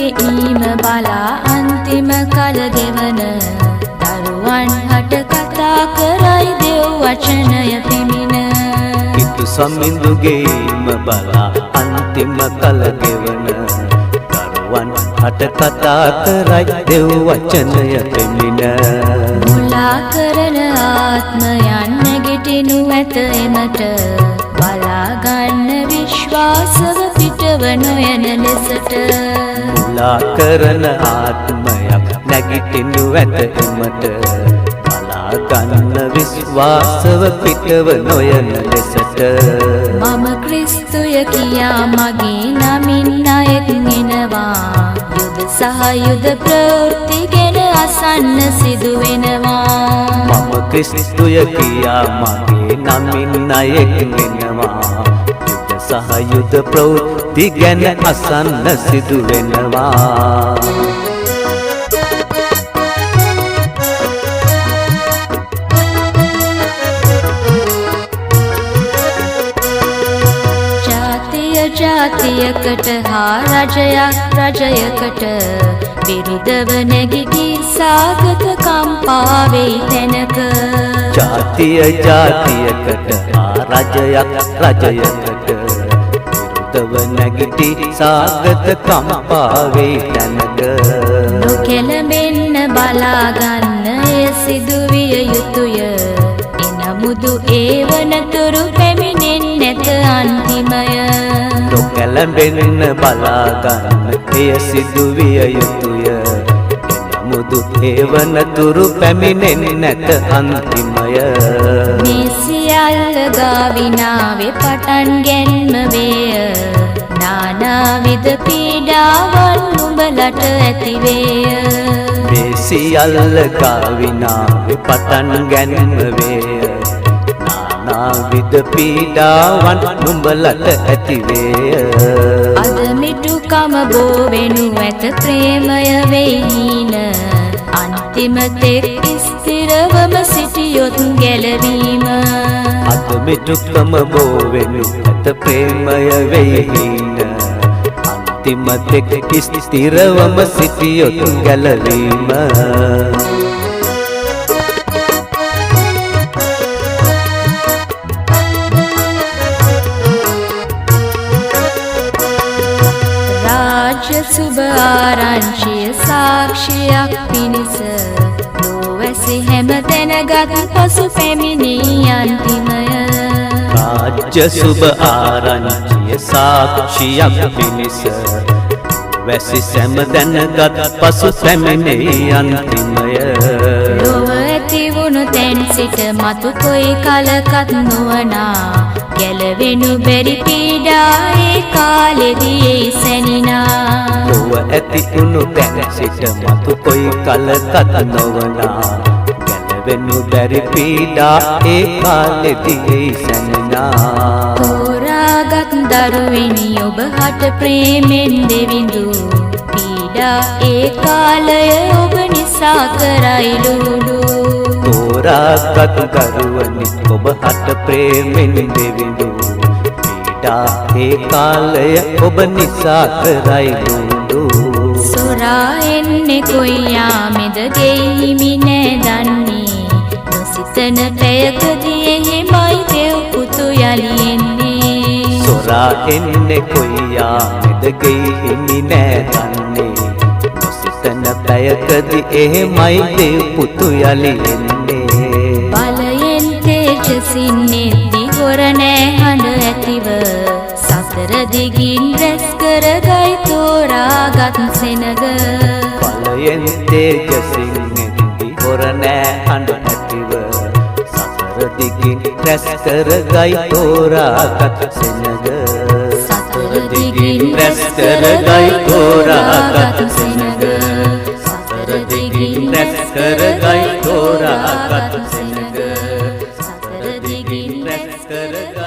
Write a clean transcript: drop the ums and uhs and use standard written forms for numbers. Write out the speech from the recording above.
ගෙීම බලා අන්තිම කල ගෙවන දරුවන් හට කතා කරයි දෙව් වචනය පිමින හිතු සමිඳු ගෙීම බලා අන්තිම කල ගෙවන දරුවන් හට කතා කරයි දෙව් වචනය පිමින මුලා කරන ආත්මයන් නැගිටිනු ඇත එමට බලා ගන්න විශ්වාසව පිටව නොයන ලෙසට මුලා කරන ආත්මයක් නැගිටිනු ඇත එමට බලා ගන්න විශ්වාසව පිටව නොයන ලෙසට මම ක්‍රිස්තුය කියා මගේ නමින් අයෙක් එනවා යුද සහ යුද ප්‍රවෘත්ති ගැන අසන්න සිදු වෙනවා මම ක්‍රිස්තුය කියා මගේ නමින් අයෙක් එනවා යුද සහ යුද ප්‍රවෘත්ති ගැන අසන්න සිදු වෙනවා ජාතියකට හා රජයකට විරුද්ධව නැගිටි සාගත කම්පාවෙයි තැනක ජාතියකට හා රජයකට විරුද්ධව නැගිටි සාගත කම්පාවෙයි තැනක නොකැළඹෙන්න බලාගන්න එය සිදුවිය යුතුය එනමුදු ඒවනතුරු පැමිණෙන්නේ නැත අන්තිමය නොකැළඹෙන්න බලාගන්න එය සිදුවිය යුතුය එනමුදු ඒවනතුරු පැමිණෙන්නේ නැත අන්තිමය මේ සියල්ල ගාවිනාවේ පටන් ගැන්ම වේය නානාවිධ පීඩාවන් නුඹලට ඇතිවේය මේ සියල්ල ගාවිනාවේ පටන් ගැන්ම වේය නානාවිධ පීඩාවන් නුඹලට ඇතිවේය අද මිටුකම බෝ වෙනු ඇත ප්‍රේමය වෙයින අන්තිම තෙක් ස්ථිරවම සිටියොත් ගැලවීම අද මිටුකම බෝ වෙනු ඇත ප්‍රේමය වෙයින අන්තිම තෙක් ස්ථිරවම සිටියොත් ගැලවීම සුබ ආරංචිය සාක්ෂියක් පිණිස ලෝවැසි හැම දැනගත් පසු පැමිණී අන්තිමය රාජ්‍ය සුබ ආරංචිය සාක්ෂියක් පිණිස වැසි සැම දැනගත් පසු පැමිණී අන්තිමය ලොව ඇති වුණු තැන් සිට මතු කොයි කලකත් නොවනා ගැලවෙනු බැරි පීඩා ඒ කාලෙදී සැනිනා ලොව ඇති වුණු තැන් සිට මතු කොයි කලකත් නොවනා ගැලවෙනු බැරි පීඩා ඒ කාලෙදී සැනිනා තෝරාගත් දරුවෙනි ඔබ හට ප්‍රේමෙන් දෙවිඳු පීඩා ඒ කාලය ඔබ නිසා කරයි ලුඩු තෝරාගත් දරුවනි ඔබ හට ප්‍රේමෙන් දෙවිඳු පීඩා ඒ කාලය ඔබ නිසා කරයි ලුඩු සොරා එන්නේ කොයියාමෙද ගෙයිහිමි නෑ දන්නේ නොසිතන පැයකදී එහෙමයි දෙව් පුතු යලි එන්නේ සොරා එන්නේ කොයියාමෙද ගෙයිහිමි නෑ දන්නේ නොසිතන පැයකදී එහෙමයි දෙව් පුතු යලි එන්නේ බලයෙන් තේජසින් නෙද්දි හොර නෑ හඬ ඇතිව සසර දිගින් රැස් කරගයි තෝරාගත් සෙනග බලයෙන් තේජසින් නෙද්දි හොර නෑ හඬ ඇතිව සසර දිගින් රැස් කරගයි තෝරාගත් සෙනග සසර දිගින් රැස් කරගයි තෝරාගත් සෙනග සසර දිගින් රැස් කරගයි තෝරාගත් සෙනග සසර දිගින් රැස් කරගයි